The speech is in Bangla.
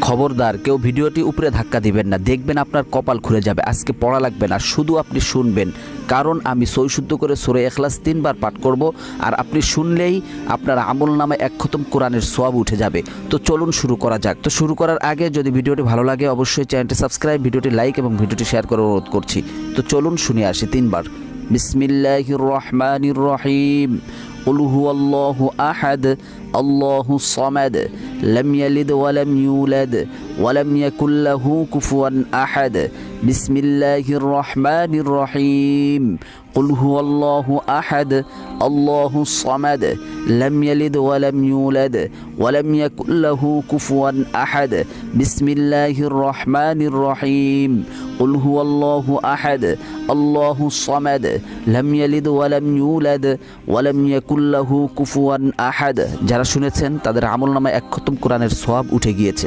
খবরদার কেউ ভিডিওটি উপরে ধাক্কা দিবেন না, দেখবেন আপনার কপাল খুলে যাবে। আজকে পড়া লাগবে না, শুধু আপনি শুনবেন, কারণ আমি সই শুদ্ধ করে সূরা ইখলাস 3 বার পাঠ করব, আর আপনি শুনলেই আপনার আমল নামে 1 খতম কোরআনের সওয়াব উঠে যাবে। তো চলুন শুরু করা যাক। তো শুরু করার আগে যদি ভিডিওটি ভালো লাগে অবশ্যই চ্যানেলটি সাবস্ক্রাইব, ভিডিওটি লাইক এবং ভিডিওটি শেয়ার করার অনুরোধ করছি। তো চলুন শুনে আসি 3 বার। বিসমিল্লাহির রহমানির রহিম। قل هو الله أحد الله الصمد لم يلد ولم يولد ولم يكن له كفوا أحد بسم الله الرحمن الرحيم قل هو الله أحد الله الصمد لم يلد ولم يولد ولم يكن له كفوا أحد بسم الله الرحمن الرحيم قل هو الله أحد الله الصمد لم يلد ولم يولد ولم يكن له كفوا أحد। যারা শুনেছেন তাদের আমলনামায় 1 খতম কোরআনের সওয়াব উঠে গিয়েছে।